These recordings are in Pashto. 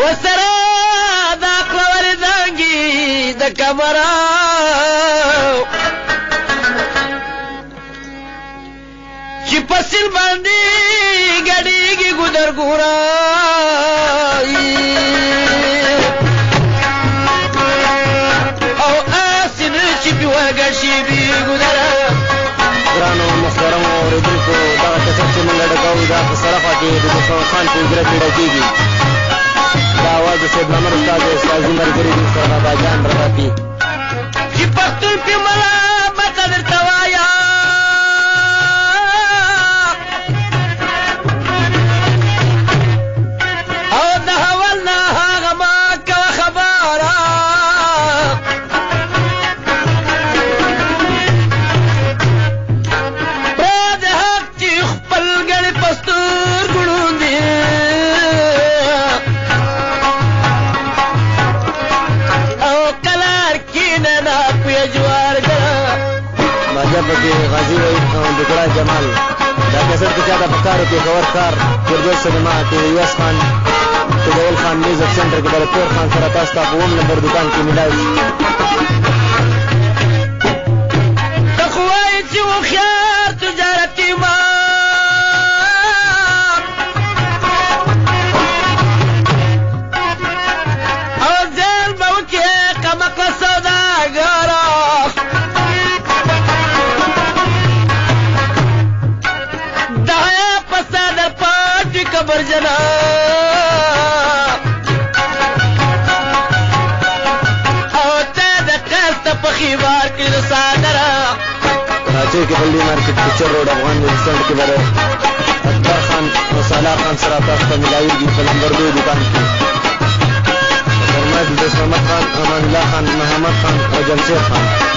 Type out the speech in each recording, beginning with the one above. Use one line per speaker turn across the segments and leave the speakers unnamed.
وسره دا کلور دانګي د کمرا چې پسل باندې ګډيږي ګدر ګورا او اسن چې بيوګشي بي ګدر
ګرانو محترم اوریدونکو دا کیسه چې موږ ډکاو دا په صرفه کې د مصطفی خان په اجرا کې ډکېږي دا आवाज د سید محمد استاد استاذي مرګري د ساده جان راځي
چې پښتون په ملا مته درته وایا او د حوال نه هغه ما کوه خبره پرد حق چې خپل ګړې پستور ګړوندې
پکې غازی وای او دګړه جمال دا کیسه کې دا پکارو کې خبر کار ګردو سینما کې یاس خان تدول خان میوزیک سنټر کې بلپور خان سره تاسو ته 1 نمبر دکان کې ملای
تخوای چې خيار تجارتي ما او ځل به کې کمکه سوداګر خبر جنا او ته د قصد په خيوار کې صادره
راځي کې بلې مارکیټ پچر روډ افغان ریسټورانټ کې بره اکبر خان او صالح خان سره تاسو ته ملایوي په نمبر 2 دکان کې فرمایي د محمد خان امان الله خان محمد خان او جمشید خان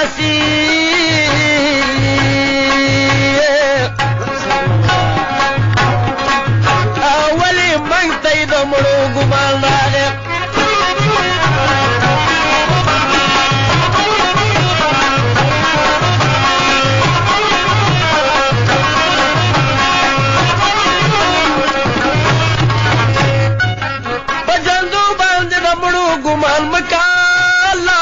باسي اولی منگ تای دا مڑو گمان راگے गुमान मकाला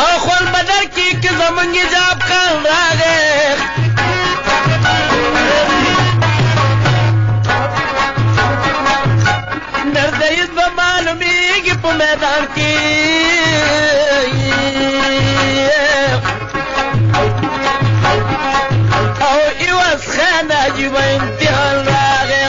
आखोल बदर की जमंगी जाब खान रागे नरदईस बमालूमी की मैदान की او इवस खाना जीवा इम्तिहान रागे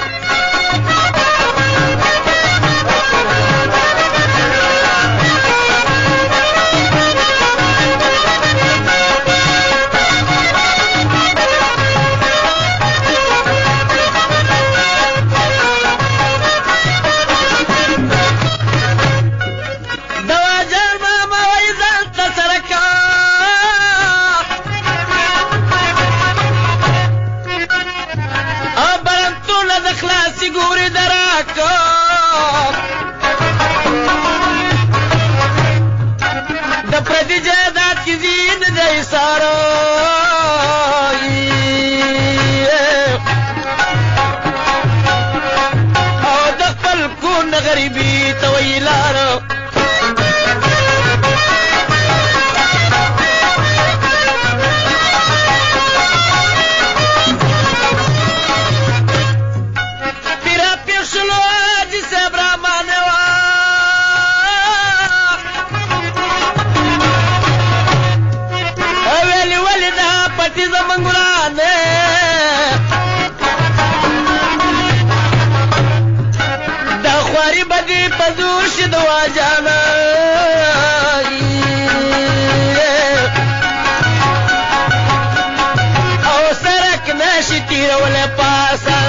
سيقوري دراكو دا پردي جادات کی زین دای سارو او دا خپل کون غریبی تویلارو بدی پزوش دوا جانا او سرک ناشی تیر ولی پاسا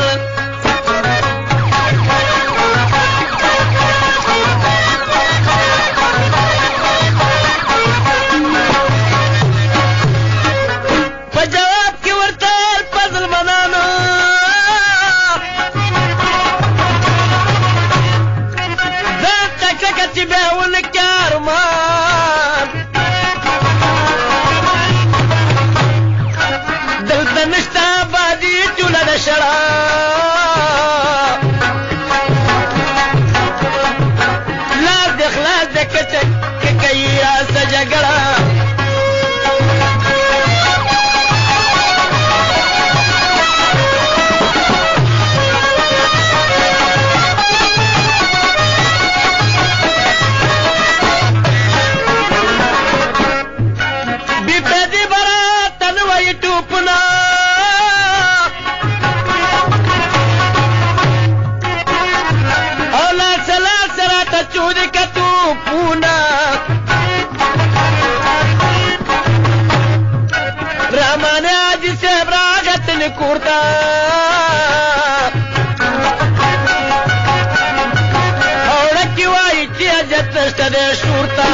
پا جواب کی ورطال پزل منانو تباون الكارمان دلت نشتا بادي جولد شراب لا دخلاص دكتك كيا سجقرا kurta aura ki wai ti ajat stade shurta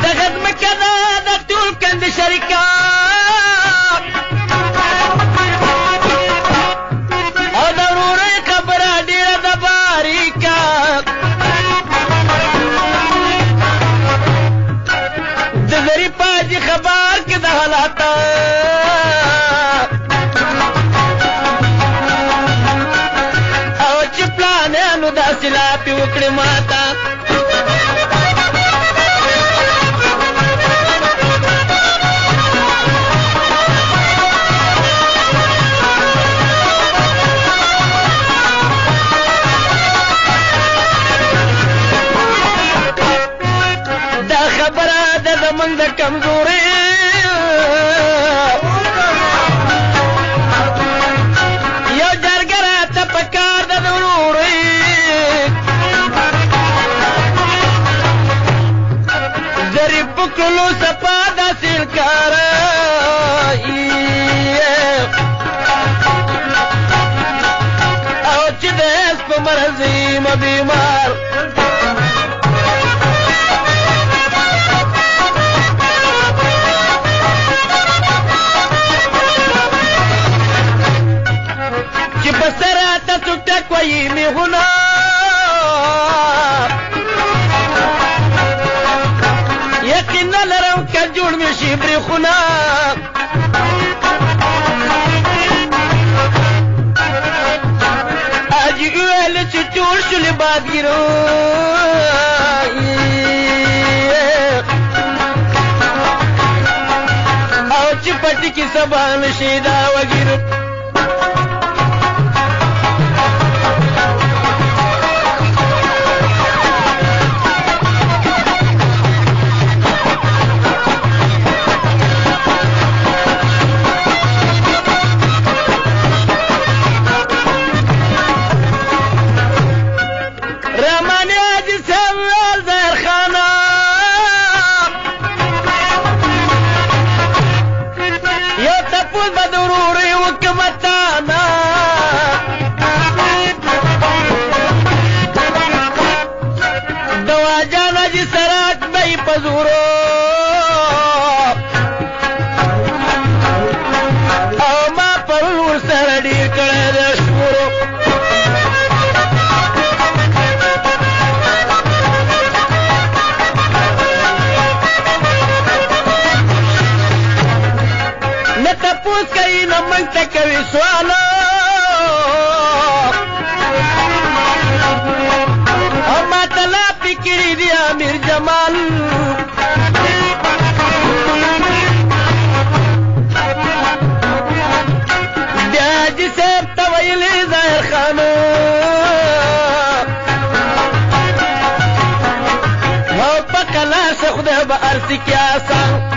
dagad makada da tul kan sharika خبر کې د حالات او چې پلان نو د سلا په وکړه ماتا دا خبره د زمنګ د کمزوري شم بیمار چې بسراته څټک وایي میغونه یقینا لرم که جوړ مې شي بریخونه اجي ویل چې جوړ شولې بادګیرو او چې پټي کې سبا نشي دا وګیرو پزورو او ما پرور سره ډیر کړه د شورو نه تپوس کوي نه موږ ته کوي سوالو او ما تلا فکرې دی امیر جمال بیاجی صاحب تویلی ظاهر خانو او پکلاس خدا با ارسی کیا سان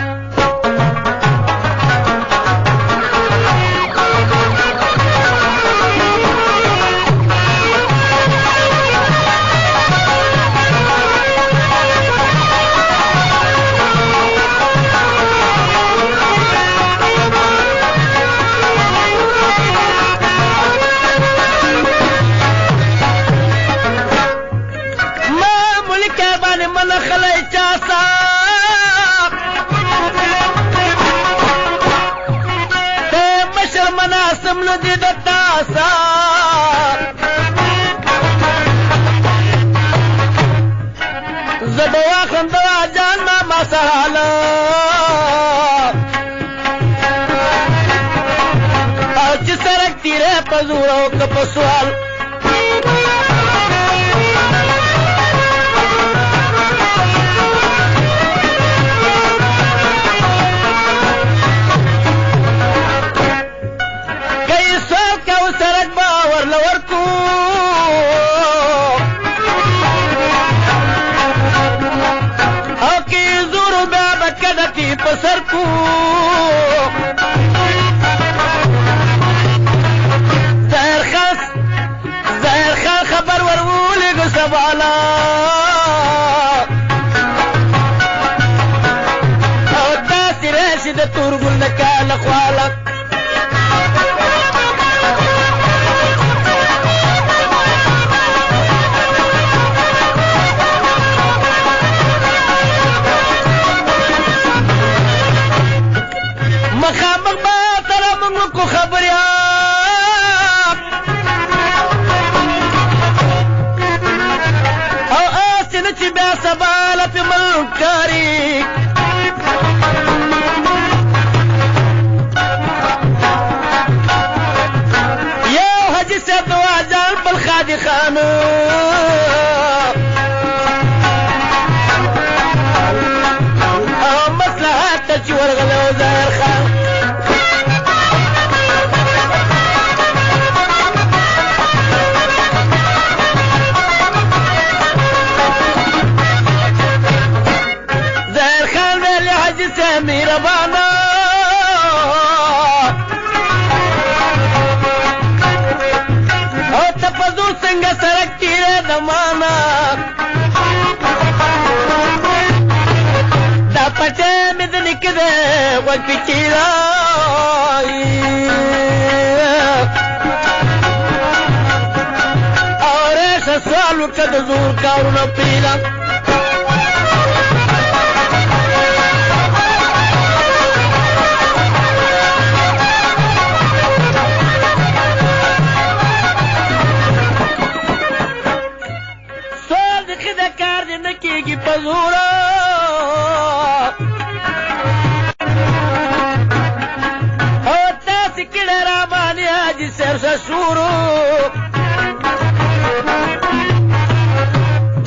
من خلای چاسا تے مشر مناسم لدی دتاسا زدوا خندوا جان ما سهالا او چی سرک تیرے پزورو کپسوال پسر کو ظاهر خان خبر ورولې ګو سوالا او داسې راشي د تورګل د کاله خواله مخامخ با سره موږ کو خبریا او اسنه چې بیا سبا لپاره منکاري یو حاجی صاحب دوا جان بل خادي خان او مصلحت چې ورغلو ظاهر خان مهربانا او تپزور څنګه سرک تیرې دمانا دا پټه مې د نکده وځ پچیرا اور سوالو که د زور کارونه پرېږدم سوال د ښه د کار دې نه کېږي په زوره او تاسې کړه راباندې حاجي صاحب شورو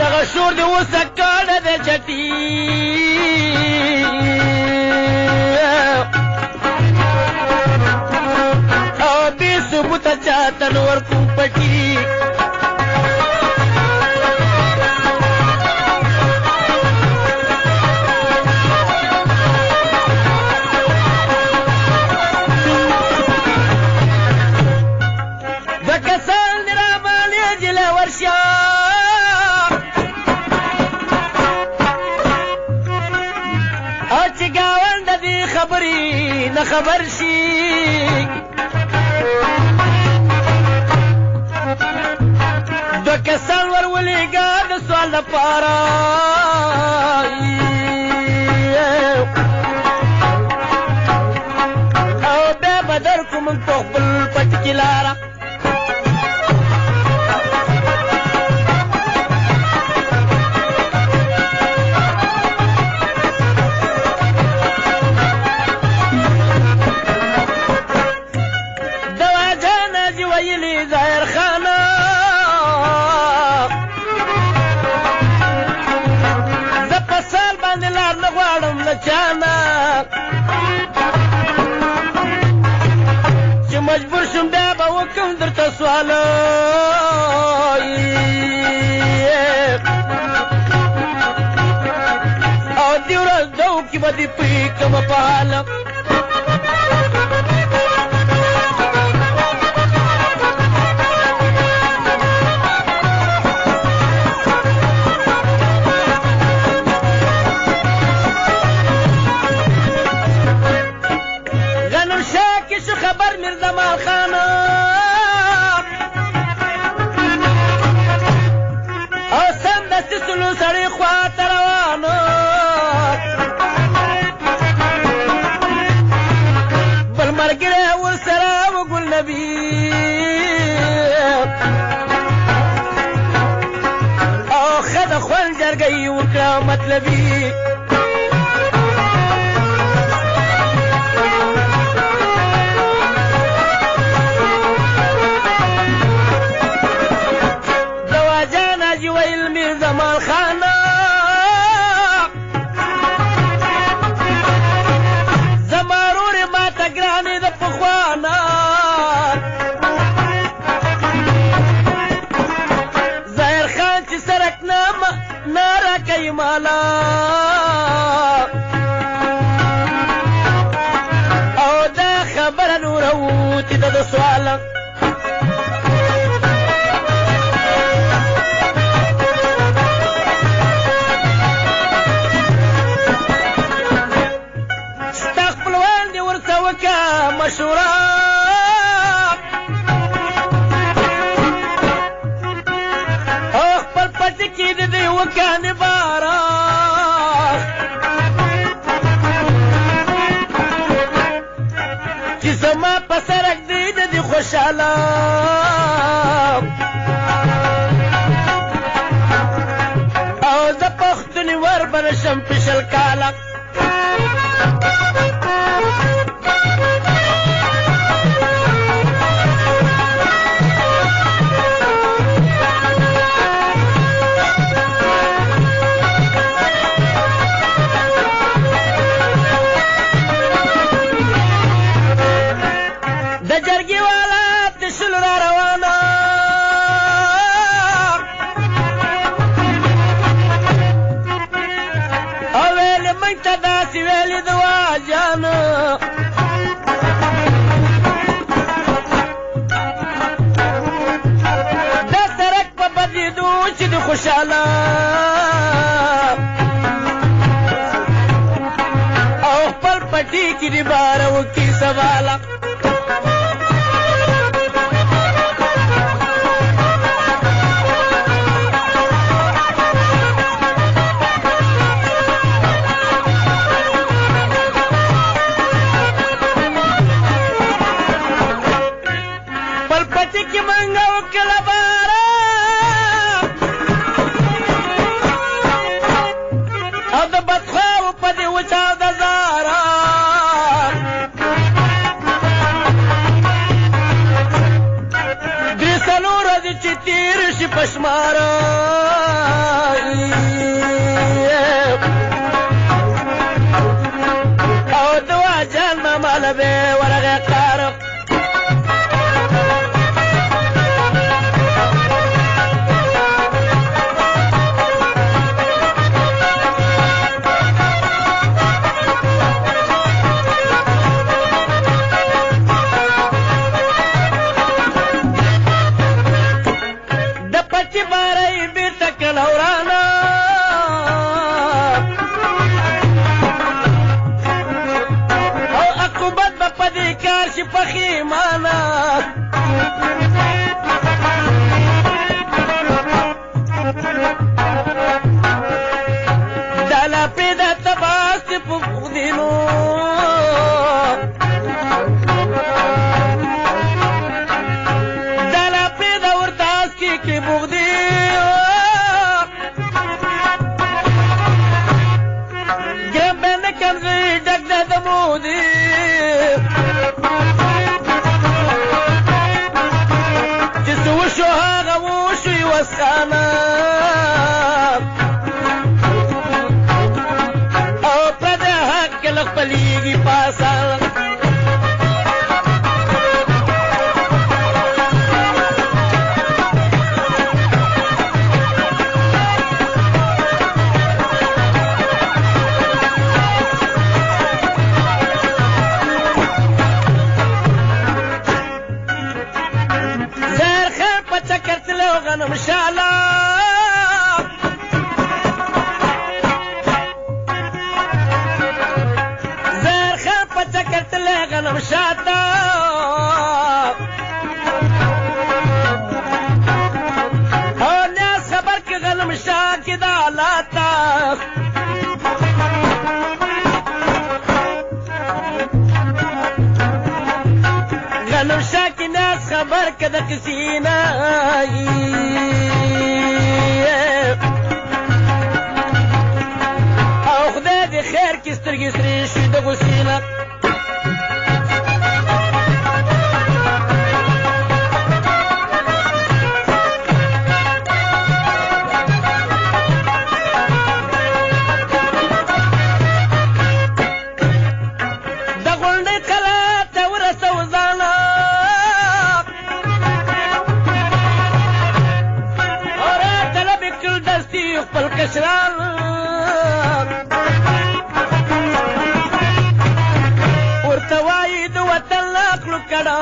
دغه شور دې اوسه کاڼه دی چټي او بې ثبوته چاته نه ورکوم پټي نه خبر شي دو کسان ورولېږه د سوال لپاره او بیا به درکړو موږ په خپل پټ کې لاره چې مجبور شم بیا به وکړم درته سوال او دې ورځ دو کې به دې پرېږدمه په حاله خبر میرزمان خانه او سمدستي سلو سړی خواته روانه بل ملګری ورسره و ګل نبي او ښه د خوند جرګۍ وکړه مطلبي زمان خانه زما رورې ماته ګرانې د پخوانه ظاهر خان چې سرک نه راکوي مالا او دا خبره نوره وتې ده د سواله مشوره او خپل پټي کې د دې وکانې باره چې زما په سرک دی د دې خوشحاله او زه پښتونې ور به نشم پېشل کاله ویلې د واجانو د سرک په بدلېدو چې د خوشحاله او خپل پټي کې د باره وکړي سواله پتی کی منگو کلبارا او د بدخواو پدی وچاو د زارا دری سلور دی چی تیر شی پشمارا او دوا جان ممال بے ورغ قارق پخیمانا دالا پیدا تباستی پخدینو دالا پیدا ورتاسکی کی بغدیو گرم بین کمزی جگ دمودی وشو هاغا وشو يوسخانا او پرده حق لخبلیگی پاسا غنم شالا زهر خان پچا کرتلے غنم شاتا اور نیاز خبر کے غنم شاہ کی دالاتا غنم شاہ کی نیاز خبر کے دا کسی نائی او خدای دی خیر کی سترگی سری شوی دا غسینا دا غنڈی قلعه تا ورسو زانا اور طلب کل دستی خپل کشران ورتوائی دو وطن لاکلو کڑا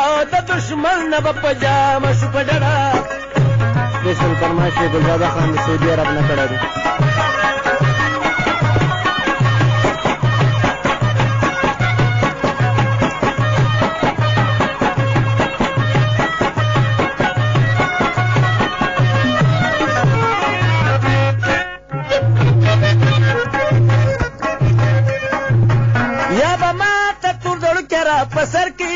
او دا دشمن نبا پجام شو پڑا
स्पेशल फरमाइश गुलजादा खान सऊदी अरब ने कड़ा दी
या बमा तू दौड़ के रा पसर की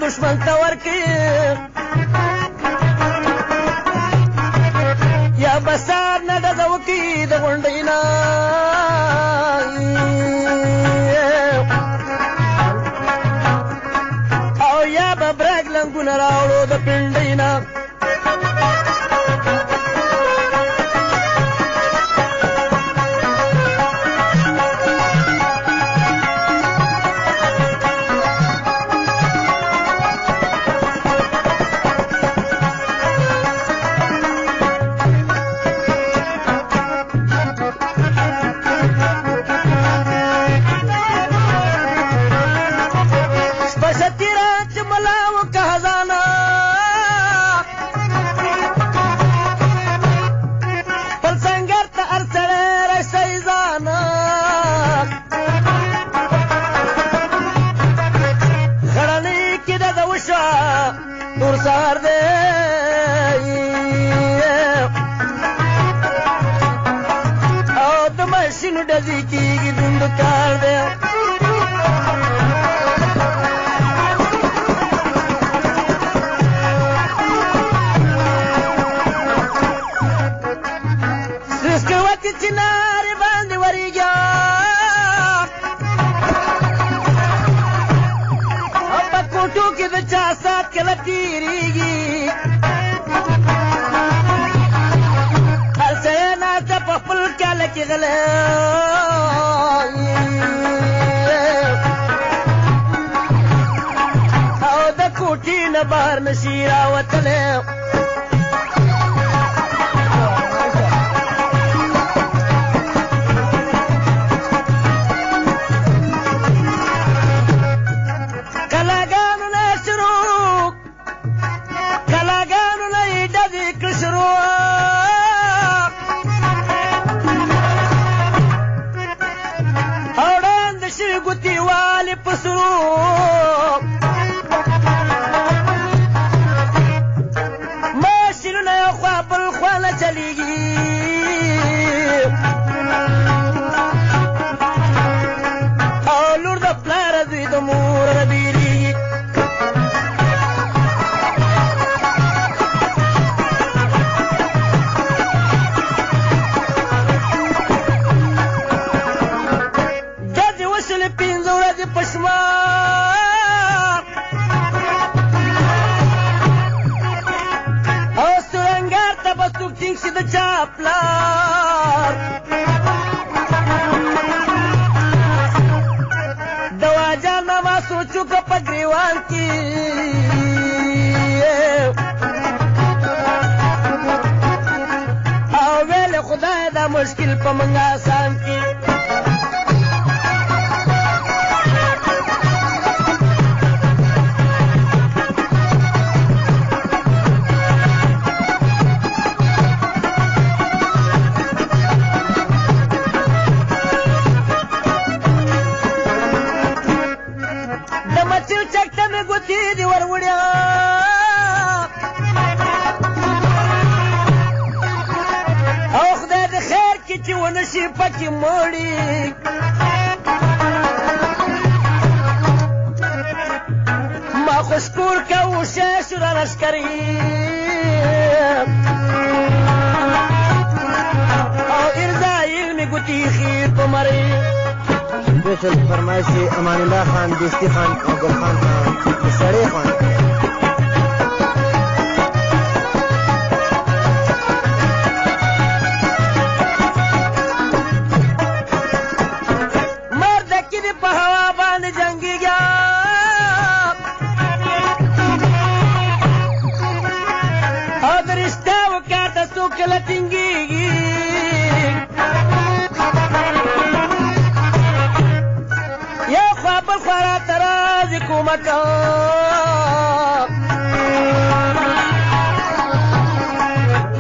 दुश्मन तवर की या बसार न दजव की दगुंडीना او या बब्रग लंगुन रावड़ो द पिंडीना ډزې کېږي دروند کار دی سسکوتې چنارې باندې ورېږي او په کوټو کې د چا سات کله تېرېږي هر سړی ناسته په خپل کاله کې غلی او د کوټې نه بهر نشي راوتلی مشکل په منګه آسان کې د مچیو چکته مې ګوتې دي ور وړیا چې ونشي پکې مړي ما خوشکور کوو شیش را لشکري او ارزایل مې ګوتې خیر په مري
سپیشل فرمایش امان الله خان دستی خان او ګلخان خان سړی خان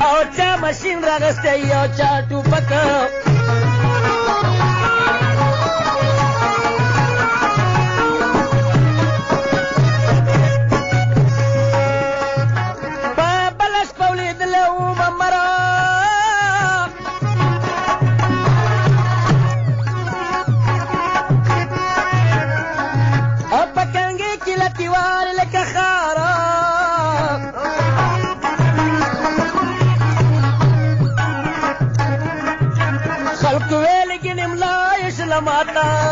او چا ماشین راغستی او چا ټوپک په بله شپه ولیدلی وم مره او په کنګې کې لتیوالې لکه خاره خلق ویل ګنې ملا یې شله ماته